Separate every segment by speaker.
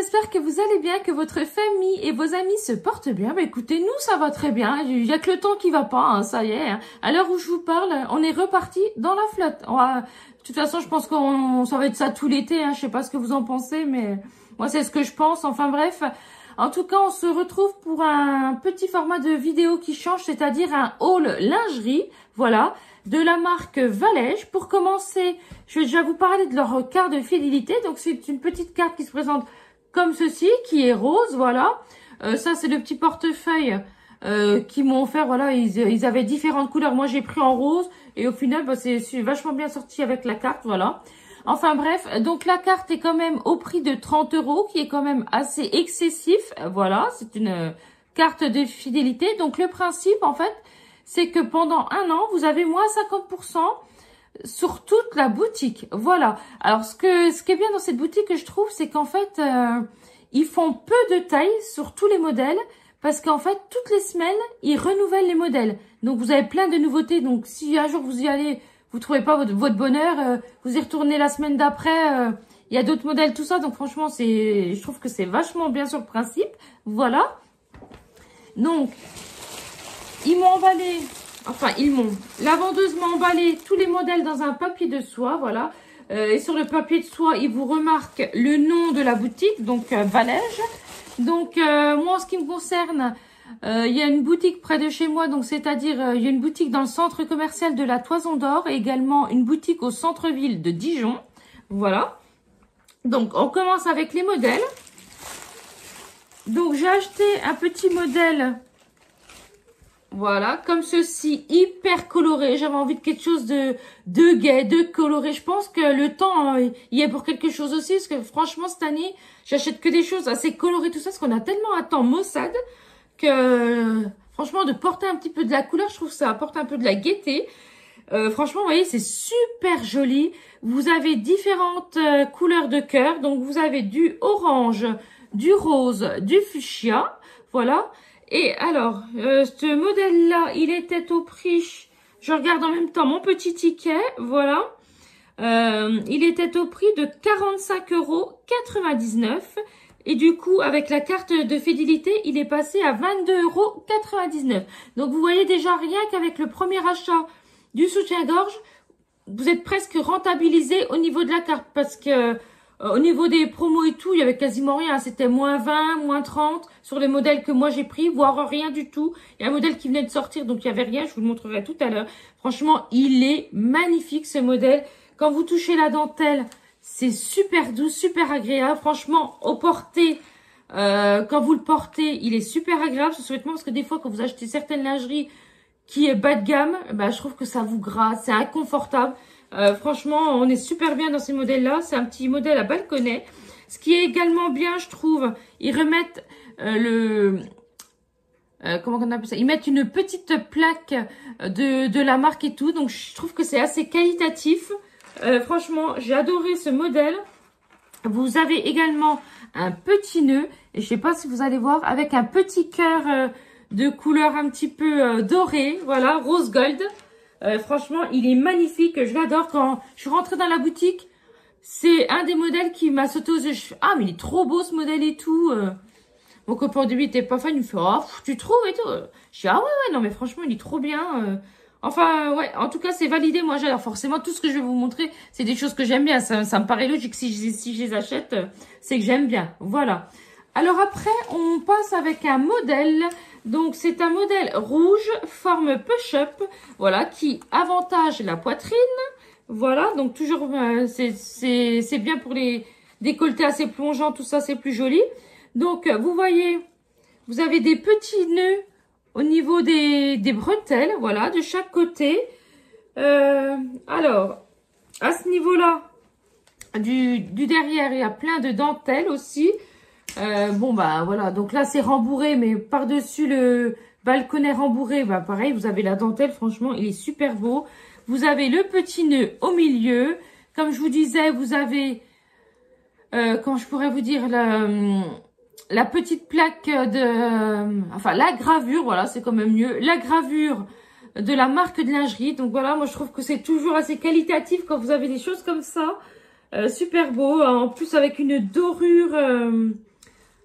Speaker 1: j'espère que vous allez bien, que votre famille et vos amis se portent bien. Bah écoutez, nous ça va très bien, il y a que le temps qui va pas, hein, ça y est. Hein. À l'heure où je vous parle, on est reparti dans la flotte. De toute façon, je pense que ça va être ça tout l'été, hein. Je sais pas ce que vous en pensez, mais moi c'est ce que je pense, enfin bref. En tout cas, on se retrouve pour un petit format de vidéo qui change, c'est-à-dire un haul lingerie, voilà, de la marque Valège. Pour commencer, je vais déjà vous parler de leur carte de fidélité. Donc, c'est une petite carte qui se présente comme ceci, qui est rose, voilà. Ça, c'est le petit portefeuille qu'ils m'ont offert, voilà. Ils avaient différentes couleurs. Moi, j'ai pris en rose et au final, bah, c'est vachement bien sorti avec la carte, voilà. Enfin bref, donc la carte est quand même au prix de 30 €, qui est quand même assez excessif. Voilà, c'est une carte de fidélité. Donc le principe, en fait, c'est que pendant un an, vous avez moins 50% sur toute la boutique. Voilà. Alors ce qui est bien dans cette boutique, je trouve, c'est qu'en fait, ils font peu de taille sur tous les modèles. Parce qu'en fait, toutes les semaines, ils renouvellent les modèles. Donc vous avez plein de nouveautés. Donc si un jour vous y allez... Vous trouvez pas votre bonheur, vous y retournez la semaine d'après, il y a d'autres modèles, tout ça. Donc franchement, je trouve que c'est vachement bien sur le principe. Voilà. Donc, ils m'ont emballé, la vendeuse m'a emballé tous les modèles dans un papier de soie, voilà. Et sur le papier de soie, il vous remarque le nom de la boutique, donc Valège. Donc, moi, en ce qui me concerne... il y a une boutique près de chez moi, donc c'est-à-dire il y a une boutique dans le centre commercial de la Toison d'Or et également une boutique au centre-ville de Dijon. Voilà. Donc on commence avec les modèles. Donc j'ai acheté un petit modèle, voilà, comme ceci, hyper coloré. J'avais envie de quelque chose de gai, de coloré. Je pense que le temps y est pour quelque chose aussi, parce que franchement cette année, j'achète que des choses assez colorées, tout ça, parce qu'on a tellement un temps maussade que franchement de porter un petit peu de la couleur, je trouve que ça apporte un peu de la gaieté. Franchement, vous voyez, c'est super joli. Vous avez différentes couleurs de cœur. Donc, vous avez du orange, du rose, du fuchsia. Voilà. Et alors, ce modèle-là, il était au prix... Je regarde en même temps mon petit ticket. Voilà. Il était au prix de 45,99 €. Et du coup, avec la carte de fidélité, il est passé à 22,99 €. Donc, vous voyez déjà, rien qu'avec le premier achat du soutien-gorge, vous êtes presque rentabilisé au niveau de la carte. Parce que au niveau des promos et tout, il y avait quasiment rien. C'était moins 20, moins 30 sur les modèles que moi j'ai pris, voire rien du tout. Il y a un modèle qui venait de sortir, donc il n'y avait rien. Je vous le montrerai tout à l'heure. Franchement, il est magnifique ce modèle. Quand vous touchez la dentelle... C'est super doux, super agréable. Franchement, au porté, quand vous le portez, il est super agréable ce vêtement. Parce que des fois, quand vous achetez certaines lingeries qui est bas de gamme, bah, je trouve que ça vous gratte, c'est inconfortable. Franchement, on est super bien dans ces modèles-là. C'est un petit modèle à balconnet. Ce qui est également bien, je trouve, ils remettent comment on appelle ça? Ils mettent une petite plaque de la marque et tout. Donc, je trouve que c'est assez qualitatif. Franchement, j'ai adoré ce modèle. Vous avez également un petit nœud. Et je sais pas si vous allez voir, avec un petit cœur de couleur un petit peu dorée. Voilà, rose gold. Franchement, il est magnifique. Je l'adore. Quand je suis rentrée dans la boutique, c'est un des modèles qui m'a sauté aux yeux. Je fais, ah, mais il est trop beau ce modèle et tout. Mon copain au début était pas fan. Il me fait, oh, tu trouves et tout. Je dis, ah ouais, non, mais franchement, il est trop bien. Enfin, ouais, en tout cas, c'est validé. Moi, j'adore. Forcément, tout ce que je vais vous montrer, c'est des choses que j'aime bien. Ça me paraît logique. Si je les achète, c'est que j'aime bien. Voilà. Alors après, on passe avec un modèle. Donc, c'est un modèle rouge, forme push-up. Voilà, qui avantage la poitrine. Voilà, donc toujours, c'est bien pour les décolletés assez plongeants. Tout ça, c'est plus joli. Donc, vous voyez, vous avez des petits nœuds au niveau des bretelles, voilà, de chaque côté. Alors, à ce niveau-là, du derrière, il y a plein de dentelles aussi. Bon, bah, voilà. Donc là, c'est rembourré, mais par-dessus le balconnet rembourré, bah, pareil, vous avez la dentelle. Franchement, il est super beau. Vous avez le petit nœud au milieu. Comme je vous disais, vous avez, comment je pourrais vous dire, la petite plaque enfin la gravure, voilà, c'est quand même mieux, la gravure de la marque de lingerie. Donc voilà, moi je trouve que c'est toujours assez qualitatif quand vous avez des choses comme ça, super beau, en plus avec une dorure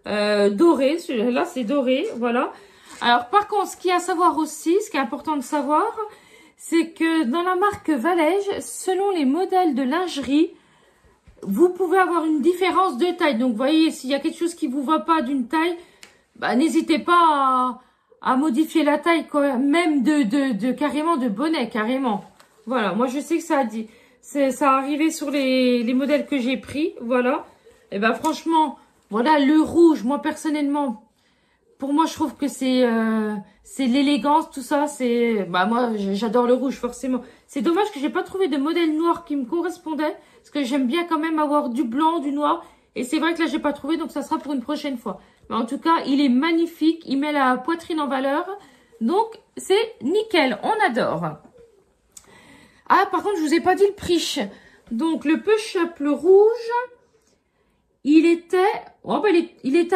Speaker 1: doré. Celui-là, c'est doré, voilà. Alors, par contre, ce qu'il y a à savoir aussi, ce qui est important de savoir, c'est que dans la marque Valège, selon les modèles de lingerie, vous pouvez avoir une différence de taille. Donc, vous voyez, s'il y a quelque chose qui vous va pas d'une taille, bah, n'hésitez pas à modifier la taille, quoi, même carrément de bonnet, carrément. Voilà, moi, je sais que ça a arrivé sur les modèles que j'ai pris, voilà. Et ben, franchement, voilà, le rouge, moi, personnellement, pour moi, je trouve que c'est l'élégance, tout ça. Bah moi, j'adore le rouge, forcément. C'est dommage que j'ai pas trouvé de modèle noir qui me correspondait, parce que j'aime bien quand même avoir du blanc, du noir. Et c'est vrai que là, j'ai pas trouvé, donc ça sera pour une prochaine fois. Mais en tout cas, il est magnifique. Il met la poitrine en valeur. Donc, c'est nickel. On adore. Ah, par contre, je vous ai pas dit le prix. Donc, le push-up, le rouge, il était à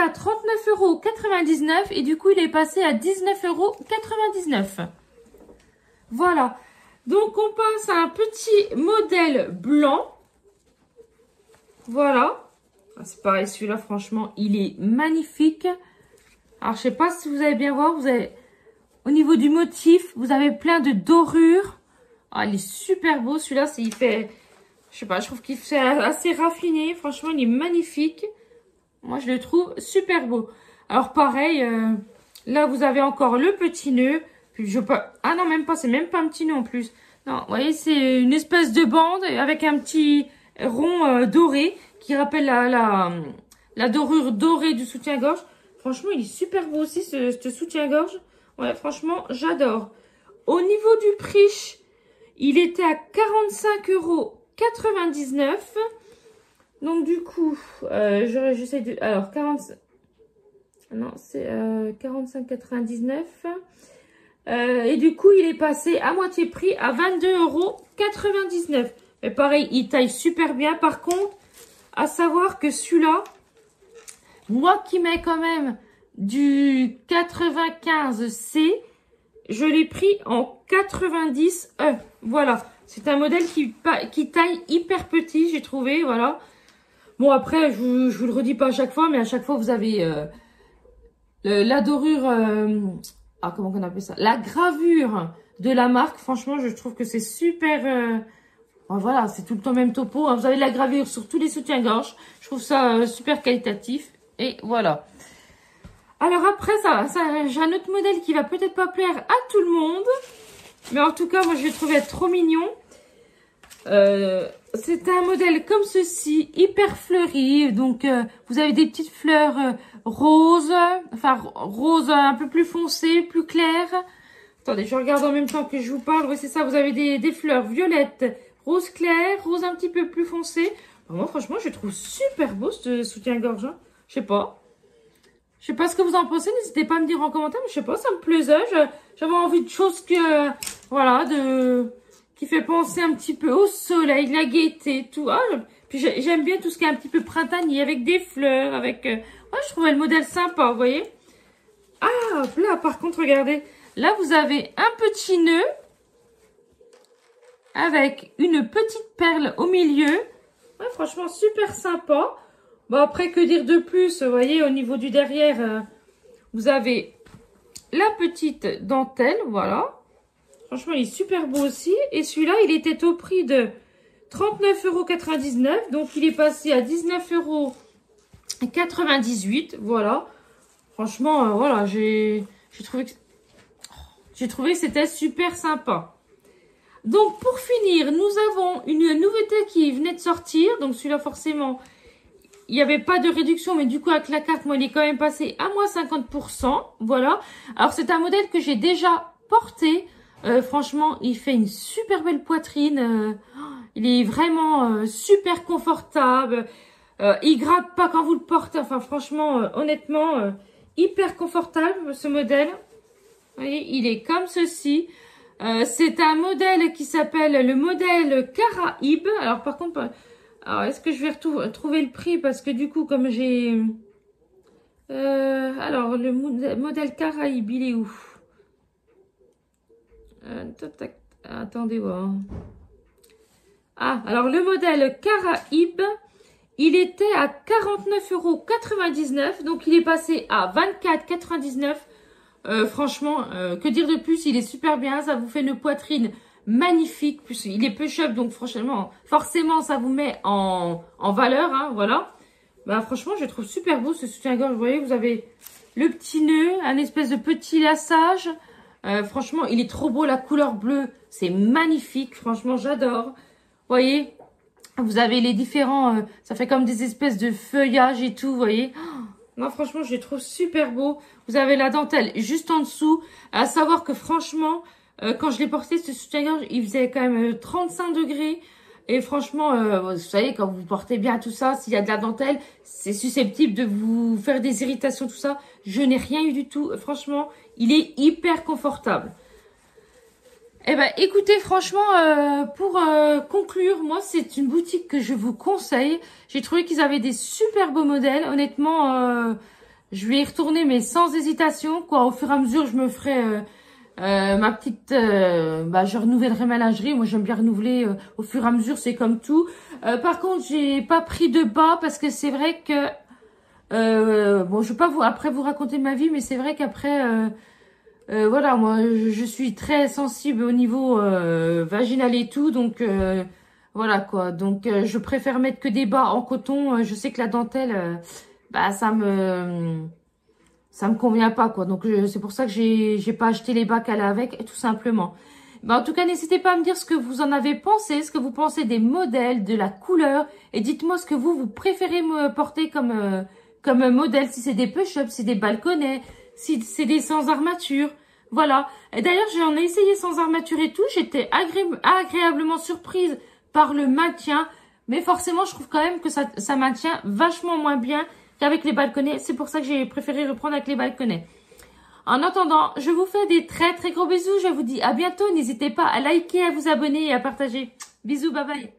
Speaker 1: 39,99 € et du coup, il est passé à 19,99 €. Voilà. Donc, on passe à un petit modèle blanc. Voilà. C'est pareil, celui-là, franchement, il est magnifique. Alors, je sais pas si vous allez bien voir. Au niveau du motif, vous avez plein de dorures. Ah, il est super beau. Celui-là, il fait... Je sais pas, je trouve qu'il fait assez raffiné. Franchement, il est magnifique. Moi, je le trouve super beau. Alors, pareil, là, vous avez encore le petit nœud. Puis, ah non, même pas. C'est même pas un petit nœud en plus. Non, vous voyez, c'est une espèce de bande avec un petit rond doré qui rappelle la dorure dorée du soutien-gorge. Franchement, il est super beau aussi, ce soutien-gorge. Ouais, franchement, j'adore. Au niveau du prix, il était à 45,99 €. Donc, du coup, j'essaie de... Alors, 45... Non, c'est 45,99 €. Et du coup, il est passé à moitié prix à 22,99 €. Mais pareil, il taille super bien. Par contre, à savoir que celui-là, moi qui mets quand même du 95C, je l'ai pris en 90E. Voilà. C'est un modèle qui taille hyper petit, j'ai trouvé. Voilà. Bon, après, je vous le redis pas à chaque fois, mais à chaque fois, vous avez la dorure... comment on appelle ça? La gravure de la marque. Franchement, je trouve que c'est super... voilà, c'est tout le temps même topo. Hein. Vous avez la gravure sur tous les soutiens-gorge. Je trouve ça super qualitatif. Et voilà. Alors après, j'ai un autre modèle qui va peut-être pas plaire à tout le monde. Mais en tout cas, moi, je l'ai trouvé trop mignon. C'est un modèle comme ceci, hyper fleuri. Donc, vous avez des petites fleurs roses. Enfin, roses un peu plus foncées, plus claires. Attendez, je regarde en même temps que je vous parle. Oui, c'est ça, vous avez des fleurs violettes, rose clair, rose un petit peu plus foncé. Moi, franchement, je trouve super beau ce soutien-gorge. Hein. Je sais pas. Je sais pas ce que vous en pensez. N'hésitez pas à me dire en commentaire. Mais je sais pas, ça me plaisait. J'avais envie de choses voilà, qui fait penser un petit peu au soleil, la gaieté, tout. Ah, puis j'aime bien tout ce qui est un petit peu printanier, avec des fleurs, avec... ouais, je trouvais le modèle sympa, vous voyez. Ah, là, par contre, regardez. Là, vous avez un petit nœud avec une petite perle au milieu. Ouais, franchement, super sympa. Bon, après, que dire de plus? Vous voyez, au niveau du derrière, vous avez la petite dentelle, voilà. Franchement, il est super beau aussi. Et celui-là, il était au prix de 39,99 €. Donc, il est passé à 19,98 €. Voilà. Franchement, voilà, j'ai trouvé que c'était super sympa. Donc, pour finir, nous avons une nouveauté qui venait de sortir. Donc, celui-là, forcément, il n'y avait pas de réduction. Mais du coup, avec la carte, moi, il est quand même passé à moins 50%. Voilà. Alors, c'est un modèle que j'ai déjà porté. Franchement, il fait une super belle poitrine. Il est vraiment super confortable. Il gratte pas quand vous le portez. Enfin, franchement, honnêtement, hyper confortable, ce modèle. Vous voyez, il est comme ceci. C'est un modèle qui s'appelle le modèle Caraïbe. Alors, par contre, est-ce que je vais trouver le prix? Parce que du coup, comme j'ai... alors, le modèle Caraïbe, il est où? Attendez voir. Ah, alors le modèle Caraïbe, il était à 49,99 €. Donc, il est passé à 24,99 €. Franchement, que dire de plus? Il est super bien. Ça vous fait une poitrine magnifique. Il est push-up, donc franchement, forcément, ça vous met en valeur. Hein, voilà. Bah, franchement, je le trouve super beau ce soutien-gorge. Vous voyez, vous avez le petit nœud, un espèce de petit laçage. Franchement, il est trop beau. La couleur bleue, c'est magnifique. Franchement, j'adore. Vous voyez, vous avez les différents... ça fait comme des espèces de feuillages et tout, vous voyez. Non, franchement, je les trouve super beaux. Vous avez la dentelle juste en dessous. À savoir que franchement, quand je l'ai porté, ce soutien-gorge, il faisait quand même 35 degrés. Et franchement, vous savez, quand vous portez bien tout ça, s'il y a de la dentelle, c'est susceptible de vous faire des irritations, tout ça. Je n'ai rien eu du tout. Franchement, il est hyper confortable. Eh ben, écoutez, franchement, pour conclure, moi, c'est une boutique que je vous conseille. J'ai trouvé qu'ils avaient des super beaux modèles. Honnêtement, je vais y retourner, mais sans hésitation, quoi. Au fur et à mesure, je me ferai ma petite... je renouvellerai ma lingerie. Moi, j'aime bien renouveler au fur et à mesure, c'est comme tout. Par contre, j'ai pas pris de bas parce que c'est vrai que... bon, je vais pas vous raconter ma vie, mais c'est vrai qu'après... voilà, moi, je suis très sensible au niveau vaginal et tout, donc voilà quoi. Donc, je préfère mettre que des bas en coton. Je sais que la dentelle, ça me convient pas quoi. Donc, c'est pour ça que j'ai pas acheté les bas qu'elle a avec, tout simplement. En tout cas, n'hésitez pas à me dire ce que vous en avez pensé, ce que vous pensez des modèles, de la couleur, et dites-moi ce que vous préférez me porter comme modèle, si c'est des push-ups, si c'est des balconnets, si c'est des sans armature. Voilà. Et d'ailleurs, j'en ai essayé sans armature et tout. J'étais agréablement surprise par le maintien. Mais forcément, je trouve quand même que ça maintient vachement moins bien qu'avec les balconnets. C'est pour ça que j'ai préféré reprendre avec les balconnets. En attendant, je vous fais des très très gros bisous. Je vous dis à bientôt. N'hésitez pas à liker, à vous abonner et à partager. Bisous, bye bye.